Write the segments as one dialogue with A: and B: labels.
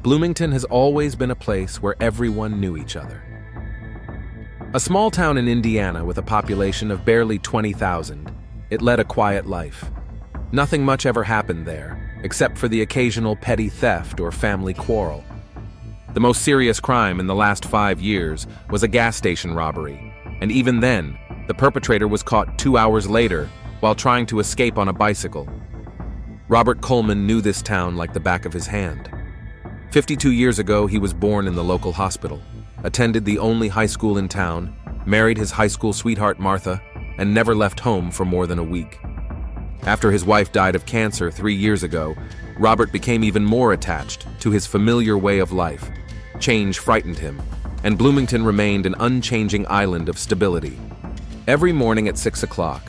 A: Bloomington has always been a place where everyone knew each other. A small town in Indiana with a population of barely 20,000, it led a quiet life. Nothing much ever happened there, except for the occasional petty theft or family quarrel. The most serious crime in the last 5 years was a gas station robbery, and even then, the perpetrator was caught 2 hours later while trying to escape on a bicycle. Robert Coleman knew this town like the back of his hand. 52 years ago, he was born in the local hospital, attended the only high school in town, married his high school sweetheart Martha, and never left home for more than a week. After his wife died of cancer 3 years ago, Robert became even more attached to his familiar way of life. Change frightened him, and Bloomington remained an unchanging island of stability. Every morning at 6 o'clock,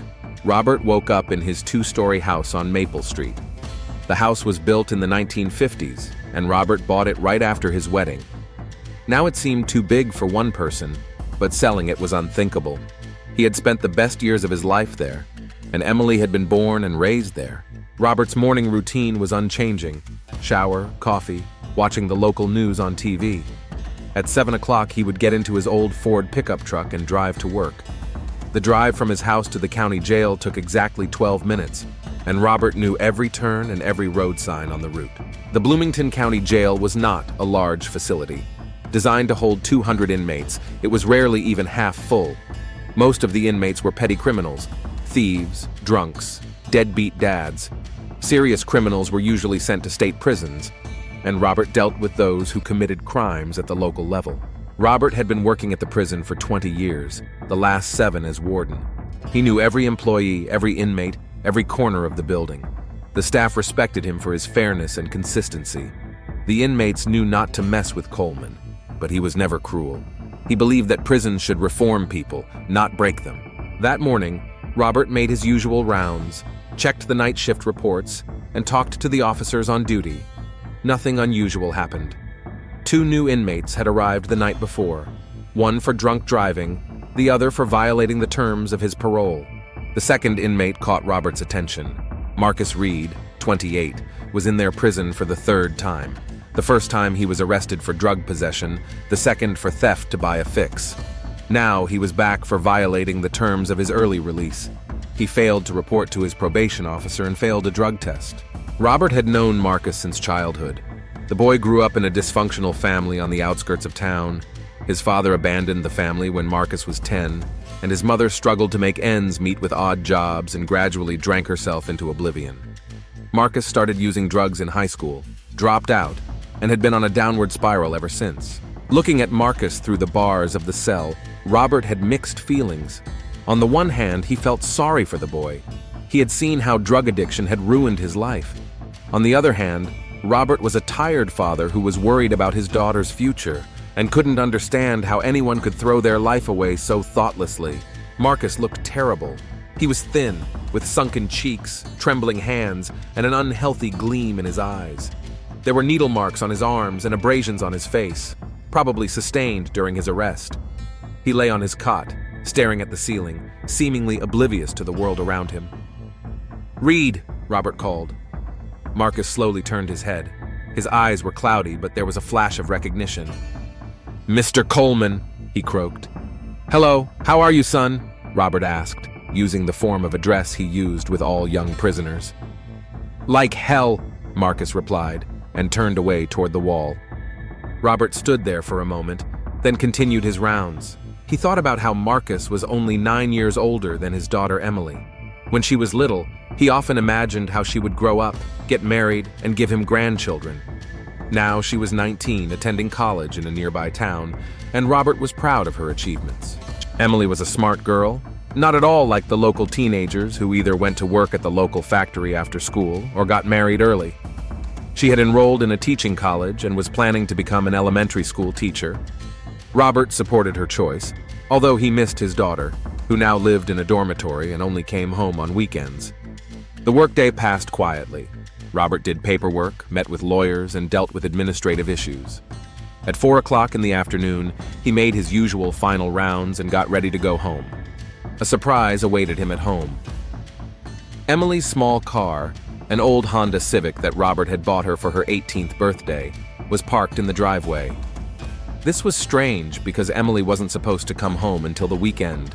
A: Robert woke up in his 2-story house on Maple Street. The house was built in the 1950s, and Robert bought it right after his wedding. Now it seemed too big for one person, but selling it was unthinkable. He had spent the best years of his life there, and Emily had been born and raised there. Robert's morning routine was unchanging: shower, coffee, watching the local news on TV. At 7 o'clock, he would get into his old Ford pickup truck and drive to work. The drive from his house to the county jail took exactly 12 minutes, and Robert knew every turn and every road sign on the route. The Bloomington County Jail was not a large facility. Designed to hold 200 inmates, it was rarely even half full. Most of the inmates were petty criminals, thieves, drunks, deadbeat dads. Serious criminals were usually sent to state prisons, and Robert dealt with those who committed crimes at the local level. Robert had been working at the prison for 20 years, the last 7 as warden. He knew every employee, every inmate, every corner of the building. The staff respected him for his fairness and consistency. The inmates knew not to mess with Coleman, but he was never cruel. He believed that prisons should reform people, not break them. That morning, Robert made his usual rounds, checked the night shift reports, and talked to the officers on duty. Nothing unusual happened. 2 new inmates had arrived the night before, one for drunk driving, the other for violating the terms of his parole. The second inmate caught Robert's attention. Marcus Reed, 28, was in their prison for the 3rd time. The first time he was arrested for drug possession, the second for theft to buy a fix. Now he was back for violating the terms of his early release. He failed to report to his probation officer and failed a drug test. Robert had known Marcus since childhood. The boy grew up in a dysfunctional family on the outskirts of town. His father abandoned the family when Marcus was 10, and his mother struggled to make ends meet with odd jobs and gradually drank herself into oblivion. Marcus started using drugs in high school, dropped out, and had been on a downward spiral ever since. Looking at Marcus through the bars of the cell, Robert had mixed feelings. On the one hand, he felt sorry for the boy. He had seen how drug addiction had ruined his life. On the other hand, Robert was a tired father who was worried about his daughter's future and couldn't understand how anyone could throw their life away so thoughtlessly. Marcus looked terrible. He was thin, with sunken cheeks, trembling hands, and an unhealthy gleam in his eyes. There were needle marks on his arms and abrasions on his face, probably sustained during his arrest. He lay on his cot, staring at the ceiling, seemingly oblivious to the world around him. "Reed," Robert called. Marcus slowly turned his head. His eyes were cloudy, but there was a flash of recognition. "Mr. Coleman," he croaked. "Hello, how are you, son?" Robert asked, using the form of address he used with all young prisoners. "Like hell," Marcus replied, and turned away toward the wall. Robert stood there for a moment, then continued his rounds. He thought about how Marcus was only 9 years older than his daughter Emily. When she was little, he often imagined how she would grow up, get married, and give him grandchildren. Now she was 19, attending college in a nearby town, and Robert was proud of her achievements. Emily was a smart girl, not at all like the local teenagers who either went to work at the local factory after school or got married early. She had enrolled in a teaching college and was planning to become an elementary school teacher. Robert supported her choice, although he missed his daughter, who now lived in a dormitory and only came home on weekends. The workday passed quietly. Robert did paperwork, met with lawyers, and dealt with administrative issues. At 4 o'clock in the afternoon, he made his usual final rounds and got ready to go home. A surprise awaited him at home. Emily's small car, an old Honda Civic that Robert had bought her for her 18th birthday, was parked in the driveway. This was strange because Emily wasn't supposed to come home until the weekend.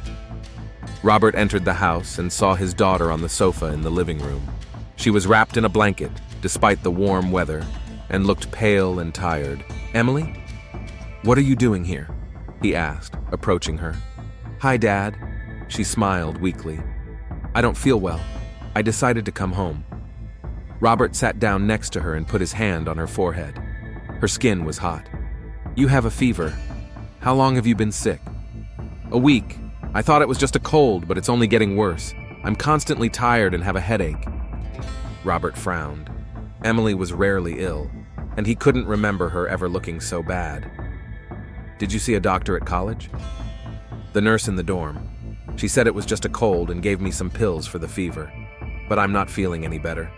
A: Robert entered the house and saw his daughter on the sofa in the living room. She was wrapped in a blanket, despite the warm weather, and looked pale and tired. "Emily? What are you doing here?" he asked, approaching her. "Hi, Dad." She smiled weakly. "I don't feel well. I decided to come home." Robert sat down next to her and put his hand on her forehead. Her skin was hot. "You have a fever. How long have you been sick?" "A week. I thought it was just a cold, but it's only getting worse. I'm constantly tired and have a headache." Robert frowned. Emily was rarely ill, and he couldn't remember her ever looking so bad. "Did you see a doctor at college?" "The nurse in the dorm. She said it was just a cold and gave me some pills for the fever, but I'm not feeling any better."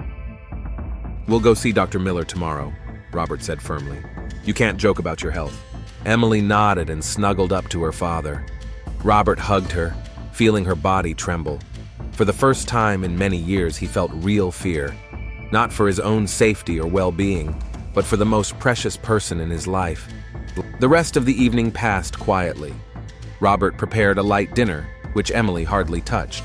A: "We'll go see Dr. Miller tomorrow," Robert said firmly. "You can't joke about your health." Emily nodded and snuggled up to her father. Robert hugged her, feeling her body tremble. For the first time in many years, he felt real fear, not for his own safety or well-being, but for the most precious person in his life. The rest of the evening passed quietly. Robert prepared a light dinner, which Emily hardly touched.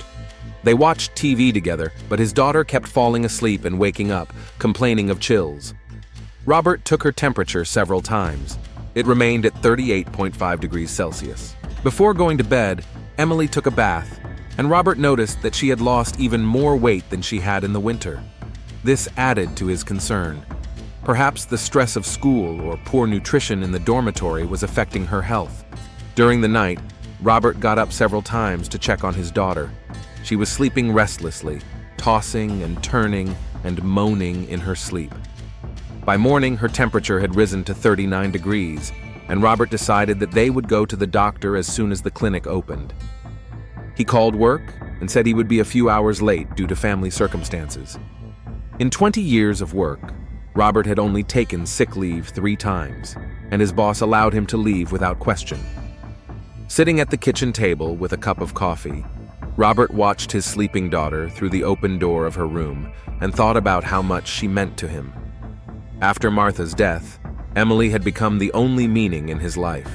A: They watched TV together, but his daughter kept falling asleep and waking up, complaining of chills. Robert took her temperature several times. It remained at 38.5 degrees Celsius. Before going to bed, Emily took a bath, and Robert noticed that she had lost even more weight than she had in the winter. This added to his concern. Perhaps the stress of school or poor nutrition in the dormitory was affecting her health. During the night, Robert got up several times to check on his daughter. She was sleeping restlessly, tossing and turning and moaning in her sleep. By morning, her temperature had risen to 39 degrees, and Robert decided that they would go to the doctor as soon as the clinic opened. He called work and said he would be a few hours late due to family circumstances. In 20 years of work, Robert had only taken sick leave 3 times, and his boss allowed him to leave without question. Sitting at the kitchen table with a cup of coffee, Robert watched his sleeping daughter through the open door of her room and thought about how much she meant to him. After Martha's death, Emily had become the only meaning in his life,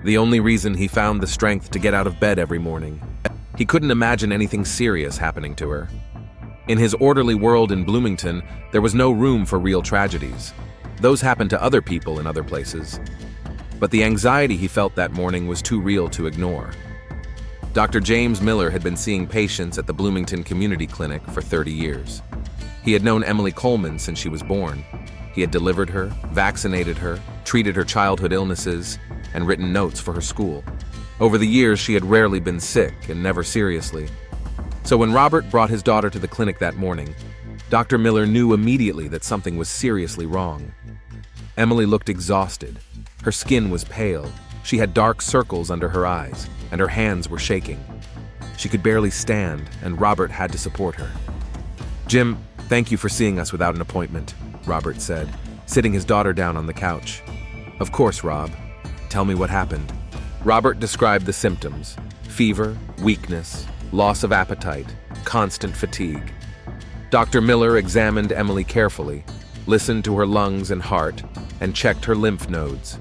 A: the only reason he found the strength to get out of bed every morning. He couldn't imagine anything serious happening to her. In his orderly world in Bloomington, there was no room for real tragedies. Those happened to other people in other places. But the anxiety he felt that morning was too real to ignore. Dr. James Miller had been seeing patients at the Bloomington Community Clinic for 30 years. He had known Emily Coleman since she was born. He had delivered her, vaccinated her, treated her childhood illnesses, and written notes for her school. Over the years, she had rarely been sick, and never seriously. So when Robert brought his daughter to the clinic that morning, Dr. Miller knew immediately that something was seriously wrong. Emily looked exhausted. Her skin was pale. She had dark circles under her eyes, and her hands were shaking. She could barely stand, and Robert had to support her. "Jim, thank you for seeing us without an appointment," Robert said, sitting his daughter down on the couch. "Of course, Rob. Tell me what happened." Robert described the symptoms: fever, weakness, loss of appetite, constant fatigue. Dr. Miller examined Emily carefully, listened to her lungs and heart, and checked her lymph nodes.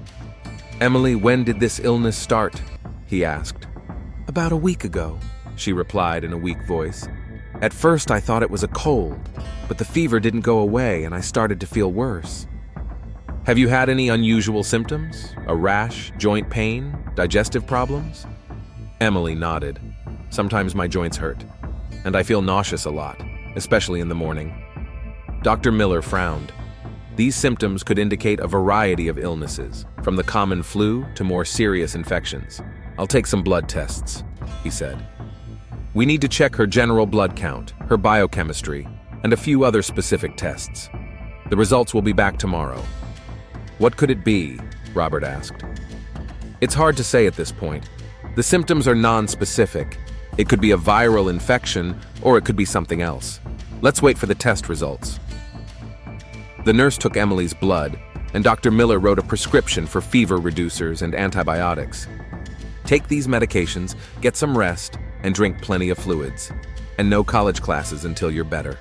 A: "Emily, when did this illness start?" he asked. "About a week ago," she replied in a weak voice. "At first I thought it was a cold, but the fever didn't go away and I started to feel worse." "Have you had any unusual symptoms? A rash, joint pain, digestive problems?" Emily nodded. "Sometimes my joints hurt, and I feel nauseous a lot, especially in the morning." Dr. Miller frowned. These symptoms could indicate a variety of illnesses, from the common flu to more serious infections. "I'll take some blood tests," he said. "We need to check her general blood count, her biochemistry, and a few other specific tests. The results will be back tomorrow." "What could it be?" Robert asked. "It's hard to say at this point. The symptoms are non-specific. It could be a viral infection, or it could be something else. Let's wait for the test results." The nurse took Emily's blood, and Dr. Miller wrote a prescription for fever reducers and antibiotics. "Take these medications, get some rest, and drink plenty of fluids. And no college classes until you're better."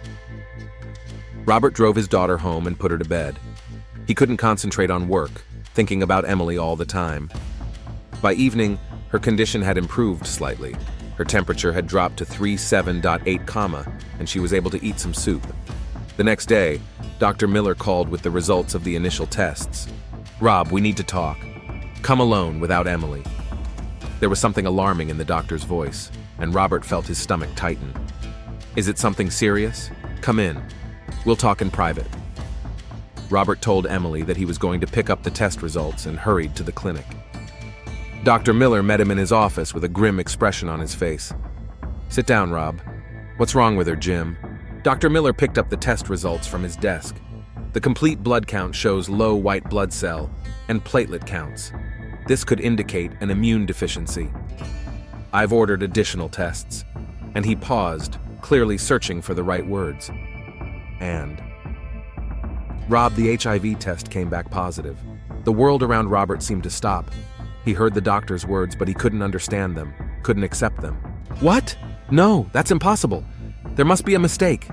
A: Robert drove his daughter home and put her to bed. He couldn't concentrate on work, thinking about Emily all the time. By evening, her condition had improved slightly. Her temperature had dropped to 37.8, and she was able to eat some soup. The next day, Dr. Miller called with the results of the initial tests. "Rob, we need to talk. Come alone without Emily." There was something alarming in the doctor's voice, and Robert felt his stomach tighten. "Is it something serious? Come in. We'll talk in private." Robert told Emily that he was going to pick up the test results and hurried to the clinic. Dr. Miller met him in his office with a grim expression on his face. "Sit down, Rob. What's wrong with her, Jim?" Dr. Miller picked up the test results from his desk. The complete blood count shows low white blood cell and platelet counts. This could indicate an immune deficiency. "I've ordered additional tests." And he paused, clearly searching for the right words. "And?" Rob, the HIV test came back positive. The world around Robert seemed to stop. He heard the doctor's words, but he couldn't understand them, couldn't accept them. "What? No, that's impossible. There must be a mistake.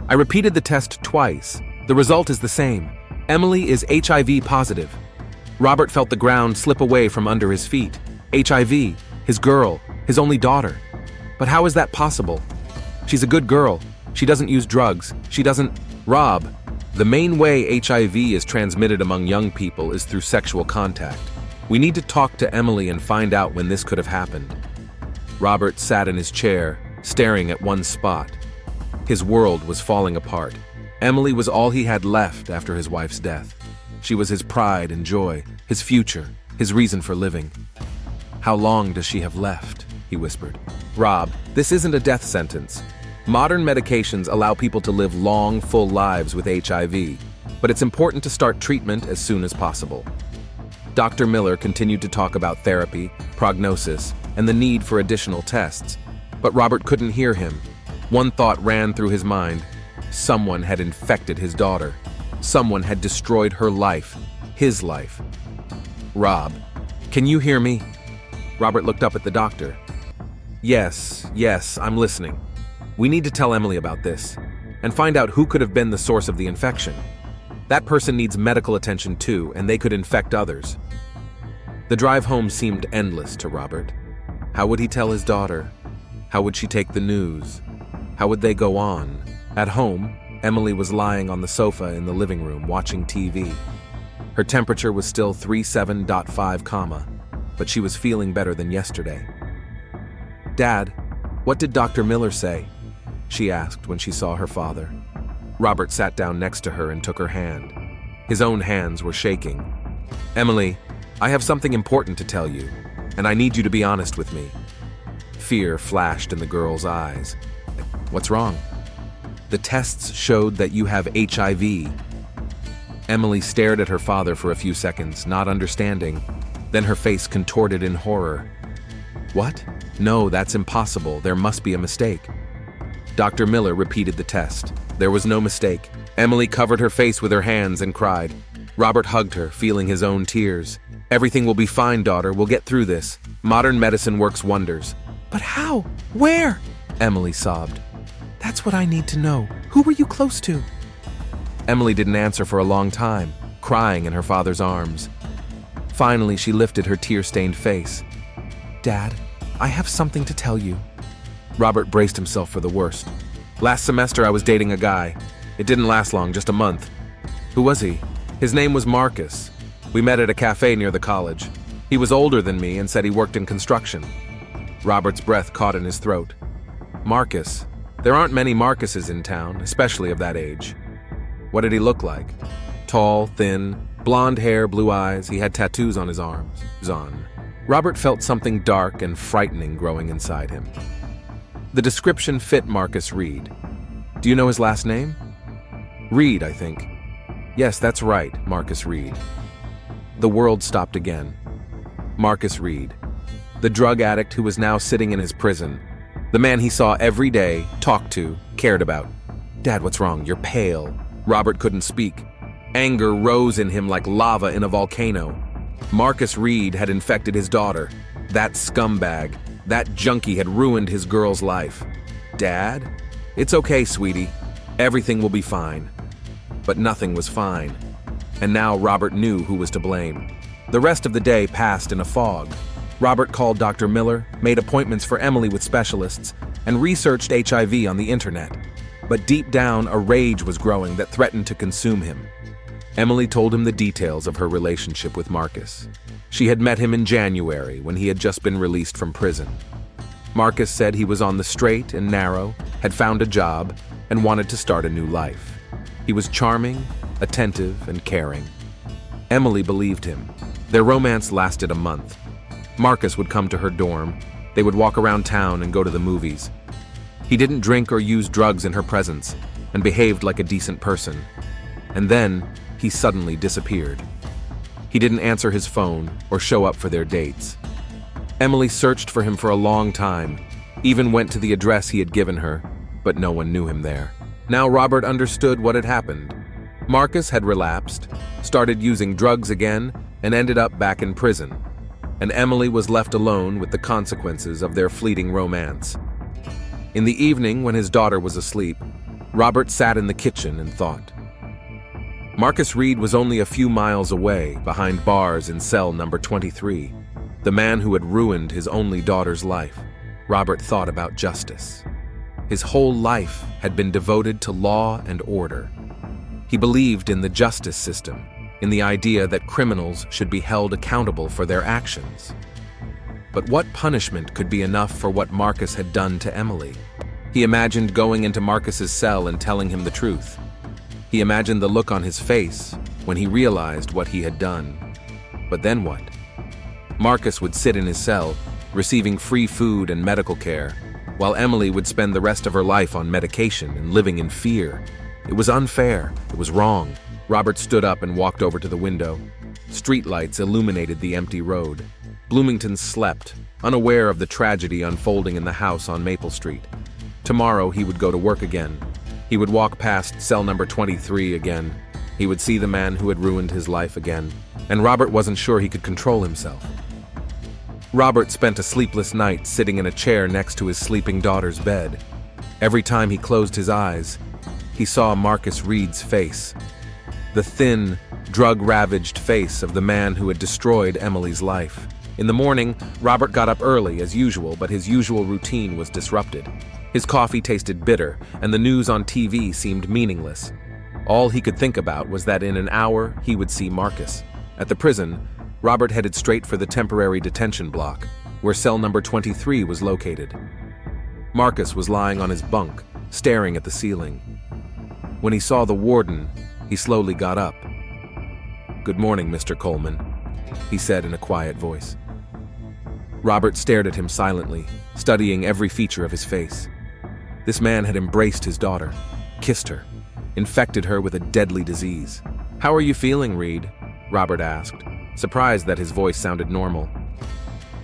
A: I repeated the test twice. The result is the same. Emily is HIV positive." Robert felt the ground slip away from under his feet. HIV, his girl, his only daughter. But how is that possible? She's a good girl. She doesn't use drugs. She doesn't... Rob, the main way HIV is transmitted among young people is through sexual contact. We need to talk to Emily and find out when this could have happened. Robert sat in his chair, staring at one spot. His world was falling apart. Emily was all he had left after his wife's death. She was his pride and joy, his future, his reason for living. "How long does she have left?" he whispered. "Rob, this isn't a death sentence. Modern medications allow people to live long, full lives with HIV, but it's important to start treatment as soon as possible." Dr. Miller continued to talk about therapy, prognosis, and the need for additional tests, but Robert couldn't hear him. One thought ran through his mind. Someone had infected his daughter. Someone had destroyed her life, his life. "Rob, can you hear me?" Robert looked up at the doctor. Yes, I'm listening. We need to tell Emily about this, and find out who could have been the source of the infection. That person needs medical attention too, and they could infect others." The drive home seemed endless to Robert. How would he tell his daughter? How would she take the news? How would they go on? At home, Emily was lying on the sofa in the living room watching TV. Her temperature was still 37.5, but she was feeling better than yesterday. "Dad, what did Dr. Miller say?" she asked when she saw her father. Robert sat down next to her and took her hand. His own hands were shaking. "Emily, I have something important to tell you, and I need you to be honest with me." Fear flashed in the girl's eyes. "What's wrong?" "The tests showed that you have HIV." Emily stared at her father for a few seconds, not understanding. Then her face contorted in horror. "What? No, that's impossible. There must be a mistake." Dr. Miller repeated the test. There was no mistake. Emily covered her face with her hands and cried. Robert hugged her, feeling his own tears. "Everything will be fine, daughter. We'll get through this. Modern medicine works wonders." "But how? Where?" Emily sobbed. "That's what I need to know. Who were you close to?" Emily didn't answer for a long time, crying in her father's arms. Finally, she lifted her tear-stained face. "Dad, I have something to tell you." Robert braced himself for the worst. "Last semester I was dating a guy. It didn't last long, just a month." "Who was he?" "His name was Marcus. We met at a cafe near the college. He was older than me and said he worked in construction." Robert's breath caught in his throat. "Marcus? There aren't many Marcuses in town, especially of that age." "What did he look like?" "Tall, thin, blonde hair, blue eyes. He had tattoos on his arms." Robert felt something dark and frightening growing inside him. The description fit Marcus Reed. "Do you know his last name?" "Reed, I think." "Yes, that's right, Marcus Reed." The world stopped again. Marcus Reed, the drug addict who was now sitting in his prison, the man he saw every day, talked to, cared about. "Dad, what's wrong? You're pale." Robert couldn't speak. Anger rose in him like lava in a volcano. Marcus Reed had infected his daughter. That scumbag, that junkie had ruined his girl's life. "Dad? It's okay, sweetie. Everything will be fine." But nothing was fine. And now Robert knew who was to blame. The rest of the day passed in a fog. Robert called Dr. Miller, made appointments for Emily with specialists, and researched HIV on the internet. But deep down, a rage was growing that threatened to consume him. Emily told him the details of her relationship with Marcus. She had met him in January when he had just been released from prison. Marcus said he was on the straight and narrow, had found a job, and wanted to start a new life. He was charming, attentive, and caring. Emily believed him. Their romance lasted a month. Marcus would come to her dorm. They would walk around town and go to the movies. He didn't drink or use drugs in her presence and behaved like a decent person. And then, he suddenly disappeared. He didn't answer his phone or show up for their dates. Emily searched for him for a long time, even went to the address he had given her, but no one knew him there. Now Robert understood what had happened. Marcus had relapsed, started using drugs again, and ended up back in prison. And Emily was left alone with the consequences of their fleeting romance. In the evening, when his daughter was asleep, Robert sat in the kitchen and thought. Marcus Reed was only a few miles away, behind bars in cell number 23, the man who had ruined his only daughter's life. Robert thought about justice. His whole life had been devoted to law and order. He believed in the justice system, in the idea that criminals should be held accountable for their actions. But what punishment could be enough for what Marcus had done to Emily? He imagined going into Marcus's cell and telling him the truth. He imagined the look on his face when he realized what he had done. But then what? Marcus would sit in his cell, receiving free food and medical care, while Emily would spend the rest of her life on medication and living in fear. It was unfair. It was wrong. Robert stood up and walked over to the window. Streetlights illuminated the empty road. Bloomington slept, unaware of the tragedy unfolding in the house on Maple Street. Tomorrow he would go to work again. He would walk past cell number 23 again. He would see the man who had ruined his life again. And Robert wasn't sure he could control himself. Robert spent a sleepless night sitting in a chair next to his sleeping daughter's bed. Every time he closed his eyes, he saw Marcus Reed's face. The thin, drug-ravaged face of the man who had destroyed Emily's life. In the morning, Robert got up early as usual, but his usual routine was disrupted. His coffee tasted bitter, and the news on TV seemed meaningless. All he could think about was that in an hour he would see Marcus. At the prison, Robert headed straight for the temporary detention block, where cell number 23 was located. Marcus was lying on his bunk, staring at the ceiling. When he saw the warden, he slowly got up. "Good morning, Mr. Coleman," he said in a quiet voice. Robert stared at him silently, studying every feature of his face. This man had embraced his daughter, kissed her, infected her with a deadly disease. "How are you feeling, Reed?" Robert asked, surprised that his voice sounded normal.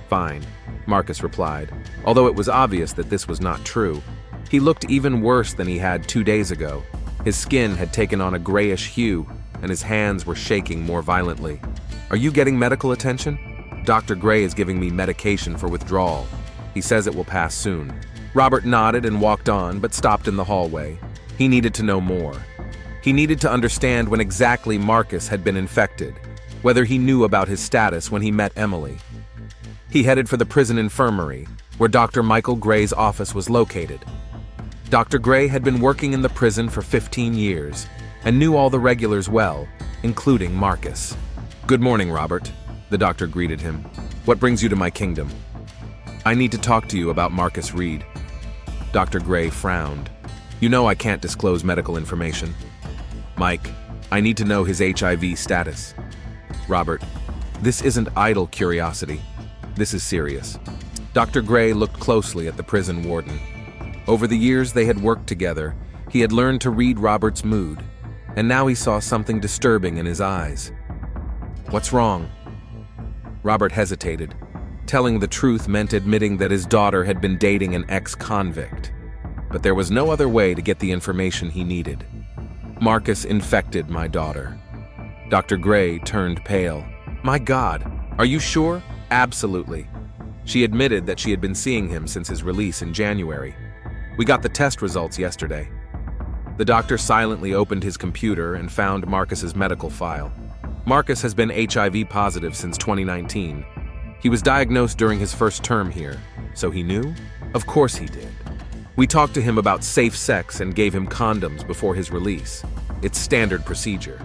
A: "Fine," Marcus replied, although it was obvious that this was not true. He looked even worse than he had 2 days ago. His skin had taken on a grayish hue, and his hands were shaking more violently. "Are you getting medical attention?" "Dr. Gray is giving me medication for withdrawal. He says it will pass soon." Robert nodded and walked on, but stopped in the hallway. He needed to know more. He needed to understand when exactly Marcus had been infected, whether he knew about his status when he met Emily. He headed for the prison infirmary, where Dr. Michael Gray's office was located. Dr. Gray had been working in the prison for 15 years and knew all the regulars well, including Marcus. "Good morning, Robert," the doctor greeted him. "What brings you to my kingdom?" "I need to talk to you about Marcus Reed." Dr. Gray frowned. "You know I can't disclose medical information." "Mike, I need to know his HIV status." "Robert, this isn't idle curiosity. This is serious." Dr. Gray looked closely at the prison warden. Over the years they had worked together, he had learned to read Robert's mood, and now he saw something disturbing in his eyes. "What's wrong?" Robert hesitated. Telling the truth meant admitting that his daughter had been dating an ex-convict. But there was no other way to get the information he needed. "Marcus infected my daughter." Dr. Gray turned pale. "My God, are you sure?" "Absolutely." She admitted that she had been seeing him since his release in January. "We got the test results yesterday." The doctor silently opened his computer and found Marcus's medical file. Marcus has been HIV positive since 2019. He was diagnosed during his first term here, so he knew? Of course he did. We talked to him about safe sex and gave him condoms before his release. It's standard procedure.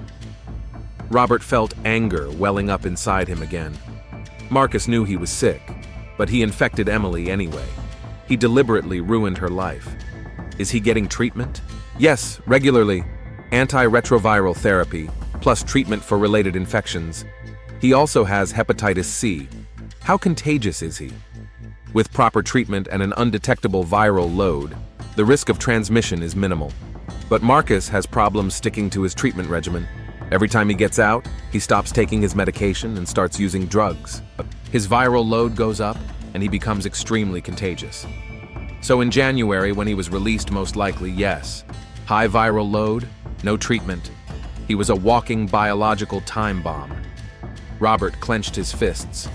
A: Robert felt anger welling up inside him again. Marcus knew he was sick, but he infected Emily anyway. He deliberately ruined her life. Is he getting treatment? Yes, regularly. Antiretroviral therapy, plus treatment for related infections. He also has hepatitis C. How contagious is he? With proper treatment and an undetectable viral load, the risk of transmission is minimal. But Marcus has problems sticking to his treatment regimen. Every time he gets out, he stops taking his medication and starts using drugs. His viral load goes up, and he becomes extremely contagious. So in January, when he was released, most likely, yes. High viral load, no treatment. He was a walking biological time bomb. Robert clenched his fists.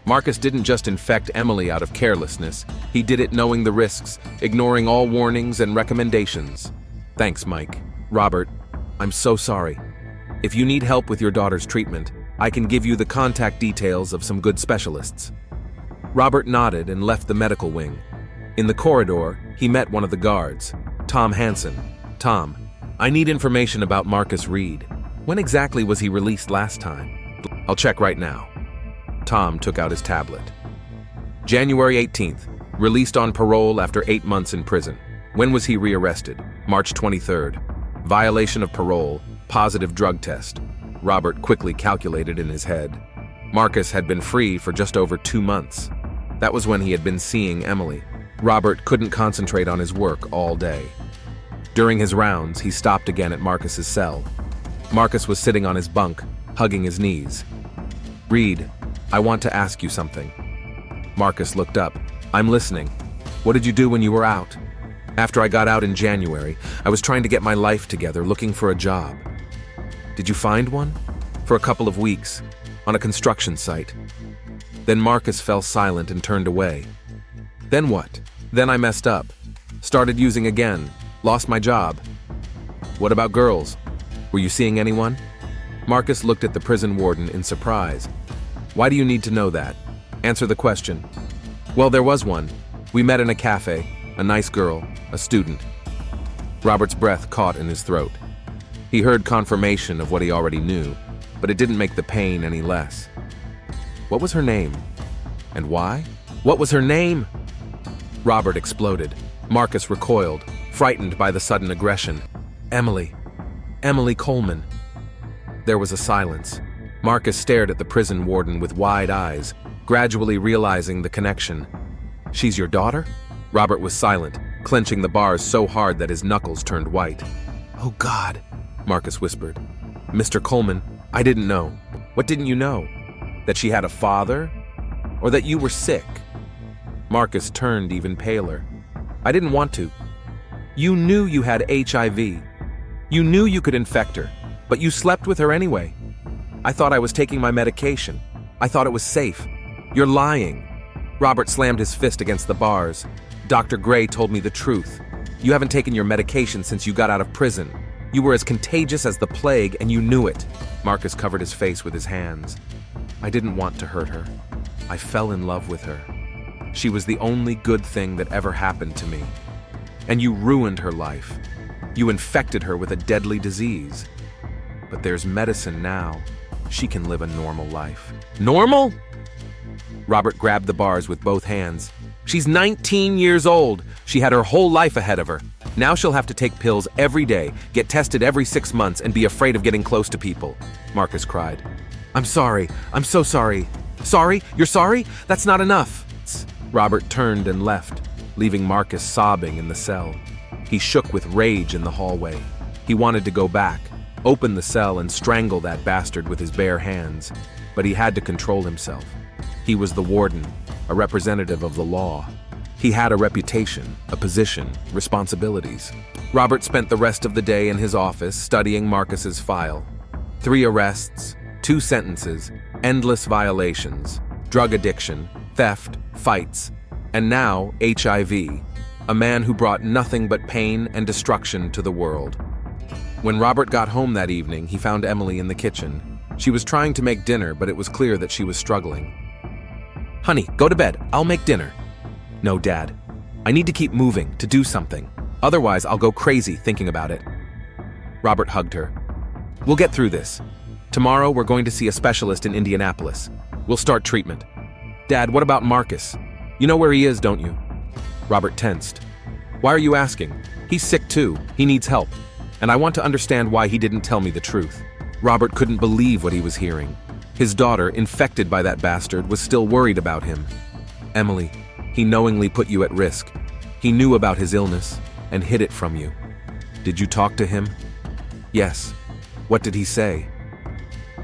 A: Marcus didn't just infect Emily out of carelessness. He did it knowing the risks, ignoring all warnings and recommendations. Thanks, Mike. Robert, I'm so sorry. If you need help with your daughter's treatment, I can give you the contact details of some good specialists. Robert nodded and left the medical wing. In the corridor, he met one of the guards, Tom Hansen. Tom, I need information about Marcus Reed. When exactly was he released last time? I'll check right now. Tom took out his tablet. January 18th, released on parole after 8 months in prison. When was he rearrested? March 23rd. Violation of parole, positive drug test. Robert quickly calculated in his head. Marcus had been free for just over 2 months. That was when he had been seeing Emily. Robert couldn't concentrate on his work all day. During his rounds, he stopped again at Marcus's cell. Marcus was sitting on his bunk, hugging his knees. Reed, I want to ask you something. Marcus looked up. I'm listening. What did you do when you were out? After I got out in January, I was trying to get my life together, looking for a job. Did you find one? For a couple of weeks, on a construction site. Then Marcus fell silent and turned away. Then what? Then I messed up. Started using again. Lost my job. What about girls? Were you seeing anyone? Marcus looked at the prison warden in surprise. Why do you need to know that? Answer the question. Well, there was one. We met in a cafe. A nice girl. A student. Robert's breath caught in his throat. He heard confirmation of what he already knew, but it didn't make the pain any less. What was her name? And why? What was her name? Robert exploded. Marcus recoiled, frightened by the sudden aggression. Emily. Emily Coleman. There was a silence. Marcus stared at the prison warden with wide eyes, gradually realizing the connection. She's your daughter? Robert was silent, clenching the bars so hard that his knuckles turned white. Oh God, Marcus whispered. Mr. Coleman, I didn't know. What didn't you know? That she had a father? Or that you were sick? Marcus turned even paler. I didn't want to. You knew you had HIV. You knew you could infect her, but you slept with her anyway. I thought I was taking my medication. I thought it was safe. You're lying. Robert slammed his fist against the bars. Dr. Gray told me the truth. You haven't taken your medication since you got out of prison. You were as contagious as the plague, and you knew it. Marcus covered his face with his hands. I didn't want to hurt her. I fell in love with her. She was the only good thing that ever happened to me. And you ruined her life. You infected her with a deadly disease. But there's medicine now. She can live a normal life. Normal? Robert grabbed the bars with both hands. She's 19 years old. She had her whole life ahead of her. Now she'll have to take pills every day, get tested every 6 months, and be afraid of getting close to people. Marcus cried. I'm sorry. I'm so sorry. Sorry? You're sorry? That's not enough. Robert turned and left, leaving Marcus sobbing in the cell. He shook with rage in the hallway. He wanted to go back, open the cell and strangle that bastard with his bare hands, but he had to control himself. He was the warden, a representative of the law. He had a reputation, a position, responsibilities. Robert spent the rest of the day in his office studying Marcus's file. 3 arrests, 2 sentences, endless violations, drug addiction, theft, fights, and now HIV, a man who brought nothing but pain and destruction to the world. When Robert got home that evening, he found Emily in the kitchen. She was trying to make dinner, but it was clear that she was struggling. "Honey, go to bed. I'll make dinner." "No, Dad. I need to keep moving, to do something. Otherwise, I'll go crazy thinking about it." Robert hugged her. "We'll get through this. Tomorrow, we're going to see a specialist in Indianapolis. We'll start treatment." "Dad, what about Marcus? You know where he is, don't you?" Robert tensed. "Why are you asking? He's sick too. He needs help. And I want to understand why he didn't tell me the truth." Robert couldn't believe what he was hearing. His daughter, infected by that bastard, was still worried about him. "Emily, he knowingly put you at risk. He knew about his illness and hid it from you. Did you talk to him?" "Yes." "What did he say?"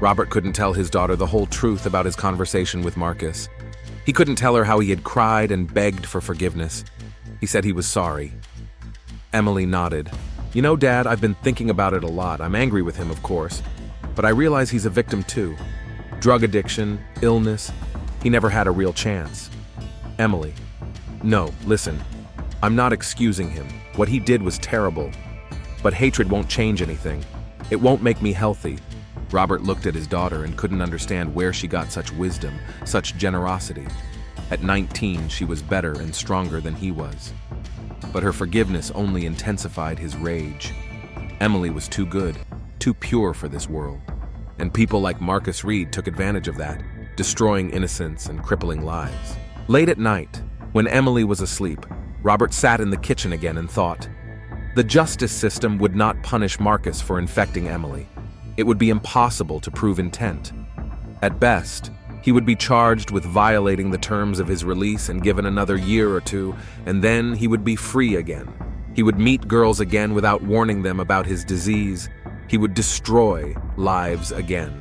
A: Robert couldn't tell his daughter the whole truth about his conversation with Marcus. He couldn't tell her how he had cried and begged for forgiveness. He said he was sorry. Emily nodded. "You know, Dad, I've been thinking about it a lot. I'm angry with him, of course. But I realize he's a victim too. Drug addiction, illness. He never had a real chance." "Emily, no, listen. I'm not excusing him. What he did was terrible. But hatred won't change anything. It won't make me healthy." Robert looked at his daughter and couldn't understand where she got such wisdom, such generosity. At 19, she was better and stronger than he was. But her forgiveness only intensified his rage. Emily was too good, too pure for this world. And people like Marcus Reed took advantage of that, destroying innocence and crippling lives. Late at night, when Emily was asleep, Robert sat in the kitchen again and thought. The justice system would not punish Marcus for infecting Emily. It would be impossible to prove intent. At best, he would be charged with violating the terms of his release and given another year or two, and then he would be free again. He would meet girls again without warning them about his disease. He would destroy lives again.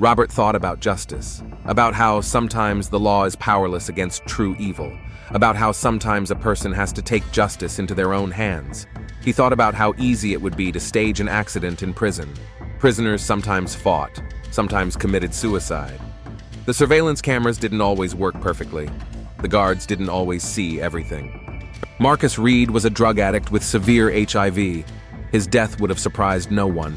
A: Robert thought about justice, about how sometimes the law is powerless against true evil, about how sometimes a person has to take justice into their own hands. He thought about how easy it would be to stage an accident in prison. Prisoners sometimes fought, sometimes committed suicide. The surveillance cameras didn't always work perfectly. The guards didn't always see everything. Marcus Reed was a drug addict with severe HIV. His death would have surprised no one.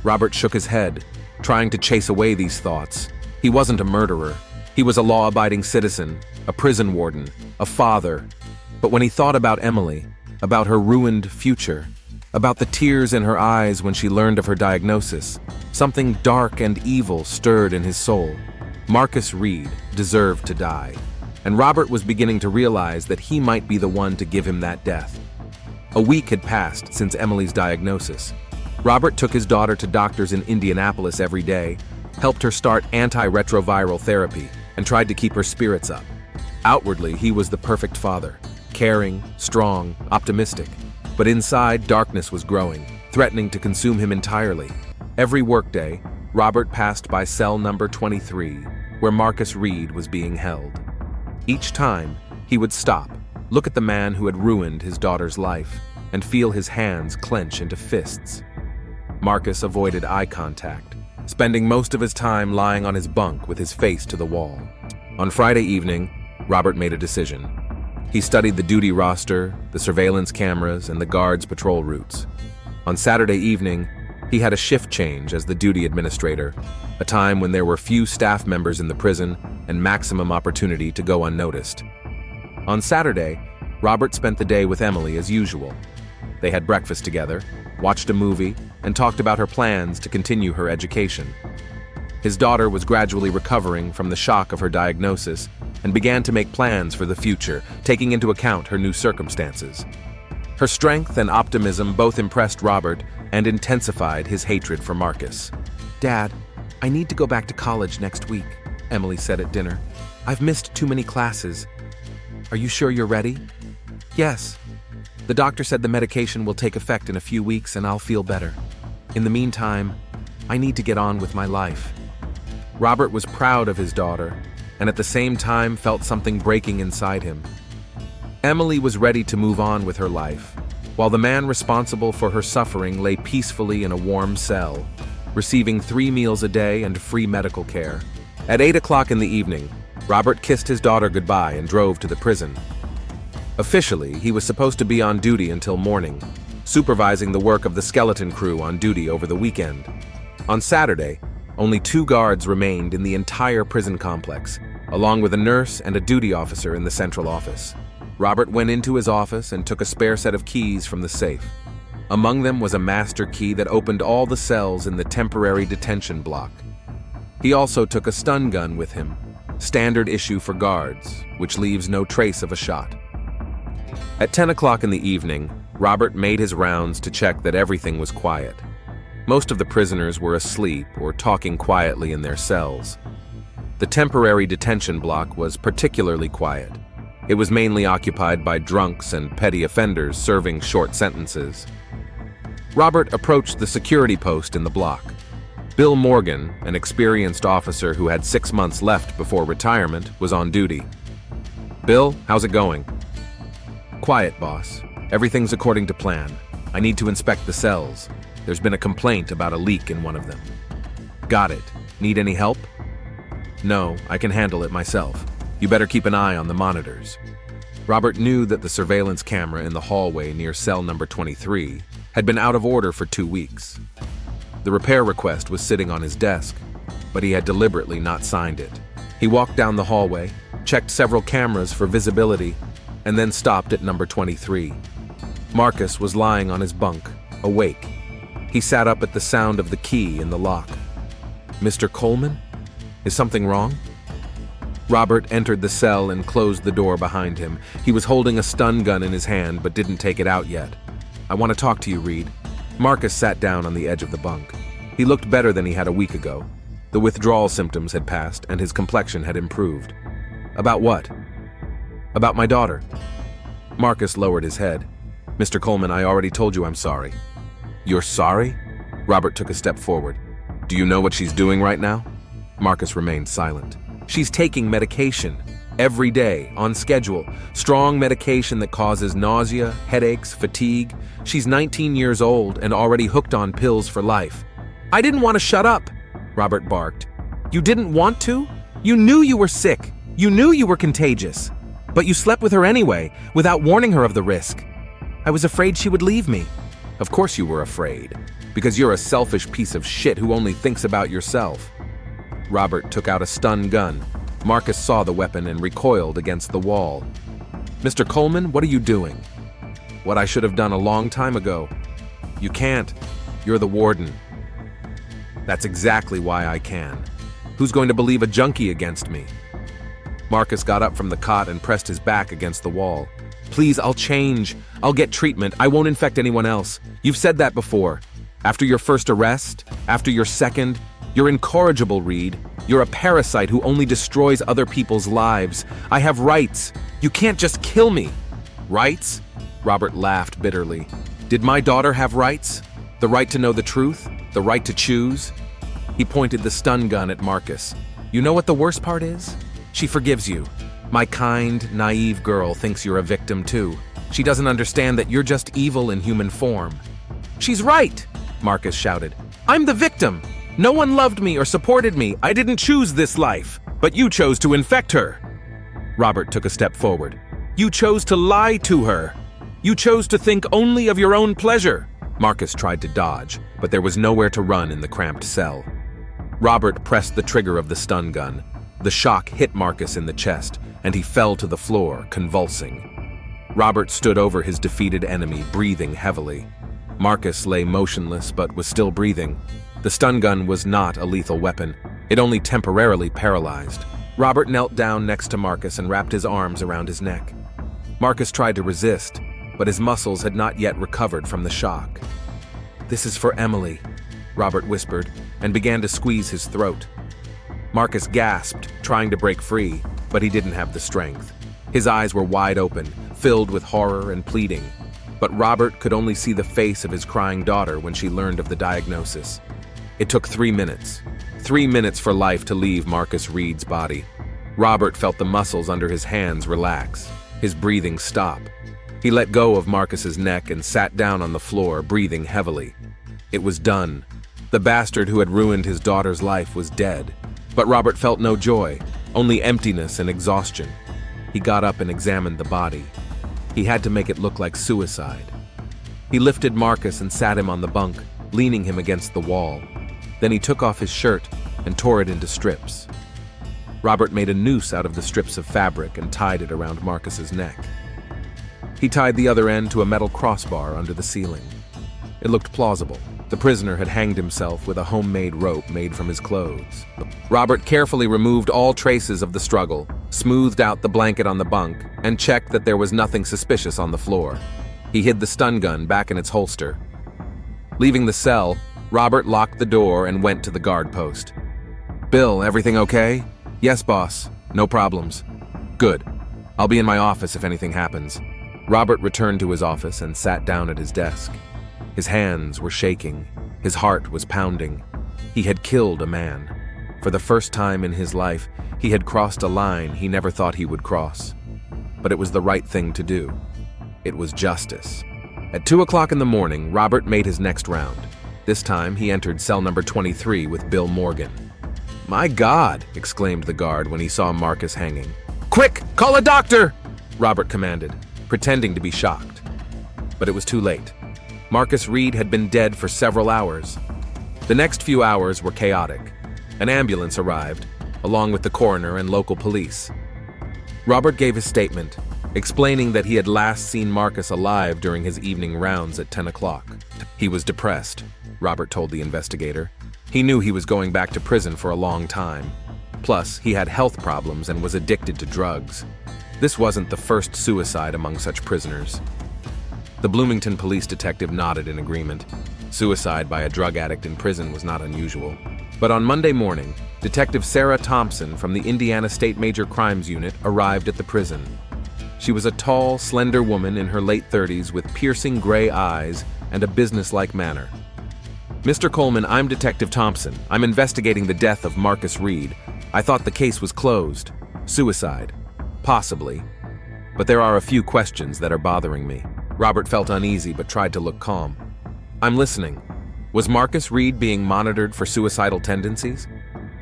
A: Robert shook his head, trying to chase away these thoughts. He wasn't a murderer. He was a law-abiding citizen, a prison warden, a father. But when he thought about Emily, about her ruined future, about the tears in her eyes when she learned of her diagnosis, something dark and evil stirred in his soul. Marcus Reed deserved to die, and Robert was beginning to realize that he might be the one to give him that death. A week had passed since Emily's diagnosis. Robert took his daughter to doctors in Indianapolis every day, helped her start antiretroviral therapy, and tried to keep her spirits up. Outwardly, he was the perfect father, caring, strong, optimistic. But inside, darkness was growing, threatening to consume him entirely. Every workday, Robert passed by cell number 23, where Marcus Reed was being held. Each time, he would stop, look at the man who had ruined his daughter's life, and feel his hands clench into fists. Marcus avoided eye contact, spending most of his time lying on his bunk with his face to the wall. On Friday evening, Robert made a decision. He studied the duty roster, the surveillance cameras, and the guards' patrol routes. On Saturday evening, he had a shift change as the duty administrator, a time when there were few staff members in the prison and maximum opportunity to go unnoticed. On Saturday, Robert spent the day with Emily as usual. They had breakfast together, watched a movie, and talked about her plans to continue her education. His daughter was gradually recovering from the shock of her diagnosis and began to make plans for the future, taking into account her new circumstances. Her strength and optimism both impressed Robert and intensified his hatred for Marcus. "Dad, I need to go back to college next week," Emily said at dinner. "I've missed too many classes. Are you sure you're ready?" "Yes. The doctor said the medication will take effect in a few weeks and I'll feel better. In the meantime, I need to get on with my life." Robert was proud of his daughter, and at the same time felt something breaking inside him. Emily was ready to move on with her life, while the man responsible for her suffering lay peacefully in a warm cell, receiving 3 meals a day and free medical care. At 8 o'clock in the evening, Robert kissed his daughter goodbye and drove to the prison. Officially, he was supposed to be on duty until morning, supervising the work of the skeleton crew on duty over the weekend. On Saturday, Only 2 guards remained in the entire prison complex, along with a nurse and a duty officer in the central office. Robert went into his office and took a spare set of keys from the safe. Among them was a master key that opened all the cells in the temporary detention block. He also took a stun gun with him, standard issue for guards, which leaves no trace of a shot. At 10 o'clock in the evening, Robert made his rounds to check that everything was quiet. Most of the prisoners were asleep or talking quietly in their cells. The temporary detention block was particularly quiet. It was mainly occupied by drunks and petty offenders serving short sentences. Robert approached the security post in the block. Bill Morgan, an experienced officer who had 6 months left before retirement, was on duty. "Bill, how's it going?" "Quiet, boss. Everything's according to plan. I need to inspect the cells. There's been a complaint about a leak in one of them." "Got it. Need any help?" "No, I can handle it myself. You better keep an eye on the monitors." Robert knew that the surveillance camera in the hallway near cell number 23 had been out of order for 2 weeks. The repair request was sitting on his desk, but he had deliberately not signed it. He walked down the hallway, checked several cameras for visibility, and then stopped at number 23. Marcus was lying on his bunk, awake. He sat up at the sound of the key in the lock. "Mr. Coleman? Is something wrong?" Robert entered the cell and closed the door behind him. He was holding a stun gun in his hand but didn't take it out yet. "I want to talk to you, Reed." Marcus sat down on the edge of the bunk. He looked better than he had a week ago. The withdrawal symptoms had passed and his complexion had improved. "About what?" "About my daughter." Marcus lowered his head. "Mr. Coleman, I already told you I'm sorry." "You're sorry?" Robert took a step forward. "Do you know what she's doing right now?" Marcus remained silent. "She's taking medication. Every day, on schedule. Strong medication that causes nausea, headaches, fatigue. She's 19 years old and already hooked on pills for life." "I didn't want to shut up," Robert barked. "You didn't want to? You knew you were sick. You knew you were contagious. But you slept with her anyway, without warning her of the risk. I was afraid she would leave me." "Of course you were afraid, because you're a selfish piece of shit who only thinks about yourself." Robert took out a stun gun. Marcus saw the weapon and recoiled against the wall. "Mr. Coleman, what are you doing?" "What I should have done a long time ago." "You can't. You're the warden." "That's exactly why I can. Who's going to believe a junkie against me?" Marcus got up from the cot and pressed his back against the wall. "Please, I'll change. I'll get treatment. I won't infect anyone else. You've said that before. After your first arrest, after your second, you're incorrigible, Reed. You're a parasite who only destroys other people's lives. I have rights. You can't just kill me." "Rights?" Robert laughed bitterly. "Did my daughter have rights? The right to know the truth? The right to choose?" He pointed the stun gun at Marcus. "You know what the worst part is? She forgives you. My kind, naive girl thinks you're a victim too. She doesn't understand that you're just evil in human form." "She's right!" Marcus shouted. "I'm the victim. No one loved me or supported me. I didn't choose this life, but you chose to infect her." Robert took a step forward. "You chose to lie to her. You chose to think only of your own pleasure." Marcus tried to dodge, but there was nowhere to run in the cramped cell. Robert pressed the trigger of the stun gun. The shock hit Marcus in the chest, and he fell to the floor, convulsing. Robert stood over his defeated enemy, breathing heavily. Marcus lay motionless but was still breathing. The stun gun was not a lethal weapon. It only temporarily paralyzed. Robert knelt down next to Marcus and wrapped his arms around his neck. Marcus tried to resist, but his muscles had not yet recovered from the shock. "This is for Emily," Robert whispered, and began to squeeze his throat. Marcus gasped, trying to break free, but he didn't have the strength. His eyes were wide open, filled with horror and pleading. But Robert could only see the face of his crying daughter when she learned of the diagnosis. It took 3 minutes. 3 minutes for life to leave Marcus Reed's body. Robert felt the muscles under his hands relax, his breathing stop. He let go of Marcus's neck and sat down on the floor, breathing heavily. It was done. The bastard who had ruined his daughter's life was dead. But Robert felt no joy, only emptiness and exhaustion. He got up and examined the body. He had to make it look like suicide. He lifted Marcus and sat him on the bunk, leaning him against the wall. Then he took off his shirt, and tore it into strips. Robert made a noose out of the strips of fabric and tied it around Marcus's neck. He tied the other end to a metal crossbar under the ceiling. It looked plausible. The prisoner had hanged himself with a homemade rope made from his clothes. Robert carefully removed all traces of the struggle, smoothed out the blanket on the bunk, and checked that there was nothing suspicious on the floor. He hid the stun gun back in its holster. Leaving the cell, Robert locked the door and went to the guard post. "Bill, everything okay?" "Yes, boss. No problems." "Good. I'll be in my office if anything happens." Robert returned to his office and sat down at his desk. His hands were shaking. His heart was pounding. He had killed a man. For the first time in his life, he had crossed a line he never thought he would cross. But it was the right thing to do. It was justice. At 2 o'clock in the morning, Robert made his next round. This time, he entered cell number 23 with Bill Morgan. "My God!" exclaimed the guard when he saw Marcus hanging. "Quick, call a doctor!" Robert commanded, pretending to be shocked. But it was too late. Marcus Reed had been dead for several hours. The next few hours were chaotic. An ambulance arrived, along with the coroner and local police. Robert gave his statement, explaining that he had last seen Marcus alive during his evening rounds at 10 o'clock. He was depressed, Robert told the investigator. He knew he was going back to prison for a long time. Plus, he had health problems and was addicted to drugs. This wasn't the first suicide among such prisoners. The Bloomington police detective nodded in agreement. Suicide by a drug addict in prison was not unusual. But on Monday morning, Detective Sarah Thompson from the Indiana State Major Crimes Unit arrived at the prison. She was a tall, slender woman in her late 30s with piercing gray eyes and a businesslike manner. "Mr. Coleman, I'm Detective Thompson. I'm investigating the death of Marcus Reed. I thought the case was closed. Suicide. Possibly. But there are a few questions that are bothering me." Robert felt uneasy but tried to look calm. "I'm listening. Was Marcus Reed being monitored for suicidal tendencies?"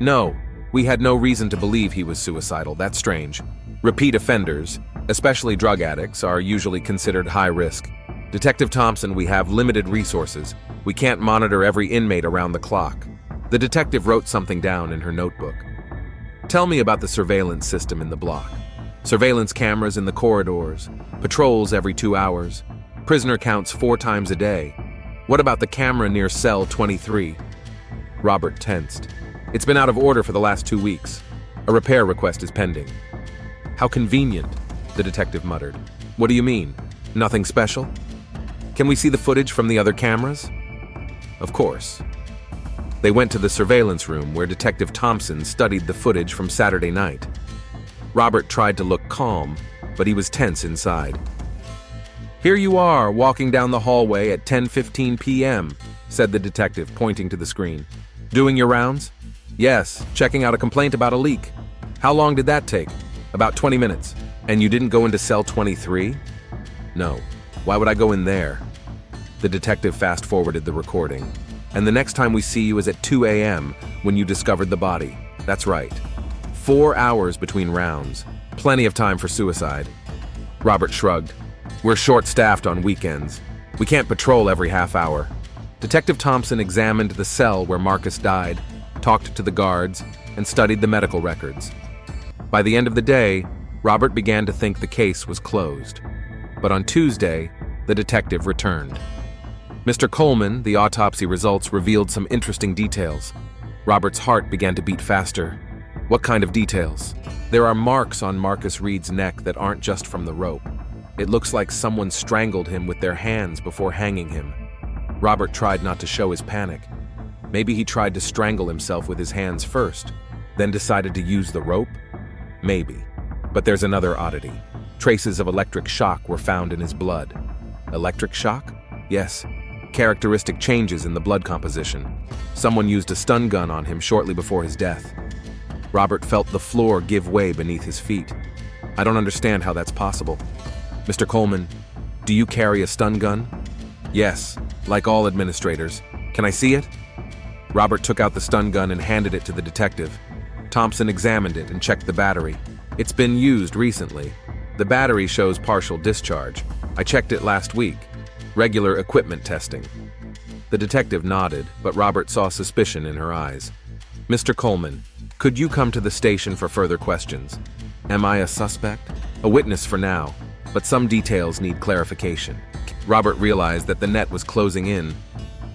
A: "No. We had no reason to believe he was suicidal. That's strange. Repeat offenders, especially drug addicts, are usually considered high risk. Detective Thompson, we have limited resources. We can't monitor every inmate around the clock." The detective wrote something down in her notebook. "Tell me about the surveillance system in the block. Surveillance cameras in the corridors, patrols every 2 hours, prisoner counts 4 times a day. What about the camera near cell 23? Robert tensed. "It's been out of order for the last 2 weeks. A repair request is pending." "How convenient," the detective muttered. "What do you mean? Nothing special? Can we see the footage from the other cameras?" Of course. They went to the surveillance room where Detective Thompson studied the footage from Saturday night. Robert tried to look calm, but he was tense inside. "Here you are, walking down the hallway at 10:15 p.m., said the detective, pointing to the screen. "Doing your rounds?" "Yes, checking out a complaint about a leak." "How long did that take?" "About 20 minutes. And you didn't go into cell 23? "No. Why would I go in there?" The detective fast-forwarded the recording. "And the next time we see you is at 2 a.m. when you discovered the body." "That's right. 4 hours between rounds. Plenty of time for suicide." Robert shrugged. "We're short-staffed on weekends. We can't patrol every half hour." Detective Thompson examined the cell where Marcus died, talked to the guards, and studied the medical records. By the end of the day, Robert began to think the case was closed. But on Tuesday, the detective returned. "Mr. Coleman, the autopsy results revealed some interesting details." Robert's heart began to beat faster. "What kind of details?" "There are marks on Marcus Reed's neck that aren't just from the rope. It looks like someone strangled him with their hands before hanging him." Robert tried not to show his panic. Maybe he tried to strangle himself with his hands first, then decided to use the rope? Maybe. But there's another oddity. Traces of electric shock were found in his blood. Electric shock? Yes. Characteristic changes in the blood composition. Someone used a stun gun on him shortly before his death. Robert felt the floor give way beneath his feet. "I don't understand how that's possible." "Mr. Coleman, do you carry a stun gun?" "Yes, like all administrators. Can I see it?" Robert took out the stun gun and handed it to the detective. Thompson examined it and checked the battery. "It's been used recently. The battery shows partial discharge. I checked it last week. Regular equipment testing." The detective nodded, but Robert saw suspicion in her eyes. Mr. Coleman, could you come to the station for further questions? Am I a suspect? A witness for now, but some details need clarification. Robert realized that the net was closing in.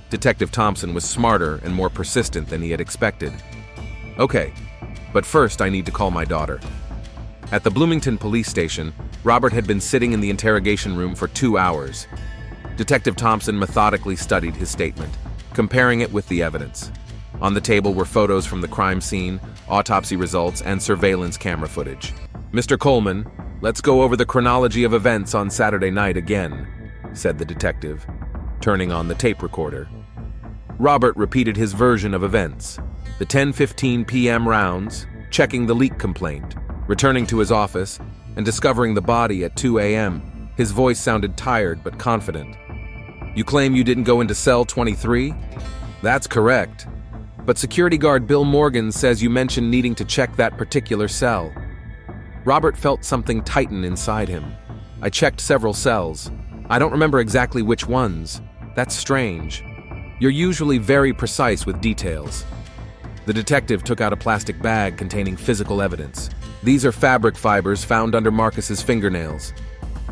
A: Detective Thompson was smarter and more persistent than he had expected. Okay, but first I need to call my daughter. At the Bloomington police station, Robert had been sitting in the interrogation room for 2 hours. Detective Thompson methodically studied his statement, comparing it with the evidence. On the table were photos from the crime scene, autopsy results, and surveillance camera footage. Mr. Coleman, let's go over the chronology of events on Saturday night again, said the detective, turning on the tape recorder. Robert repeated his version of events. The 10:15 p.m. rounds, checking the leak complaint, returning to his office, and discovering the body at 2 a.m. His voice sounded tired but confident. You claim you didn't go into cell 23? That's correct. But security guard Bill Morgan says you mentioned needing to check that particular cell. Robert felt something tighten inside him. I checked several cells. I don't remember exactly which ones. That's strange. You're usually very precise with details. The detective took out a plastic bag containing physical evidence. These are fabric fibers found under Marcus's fingernails.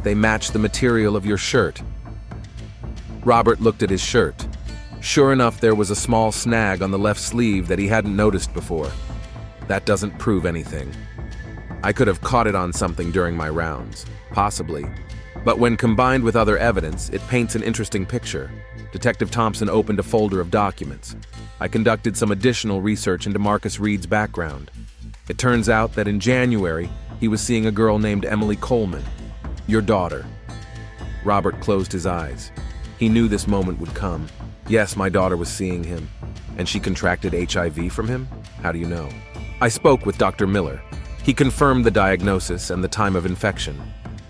A: They match the material of your shirt. Robert looked at his shirt. Sure enough, there was a small snag on the left sleeve that he hadn't noticed before. That doesn't prove anything. I could have caught it on something during my rounds, possibly. But when combined with other evidence, it paints an interesting picture. Detective Thompson opened a folder of documents. I conducted some additional research into Marcus Reed's background. It turns out that in January, he was seeing a girl named Emily Coleman, your daughter. Robert closed his eyes. He knew this moment would come. Yes, my daughter was seeing him. And she contracted HIV from him? How do you know? I spoke with Dr. Miller. He confirmed the diagnosis and the time of infection.